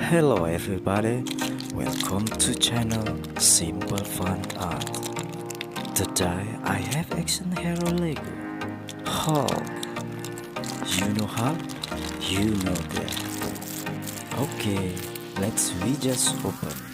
Hello everybody, welcome to channel Simple Fun Art. Today I have action hero Lego Hulk. You know Hulk? You know that. Okay, let's we just open.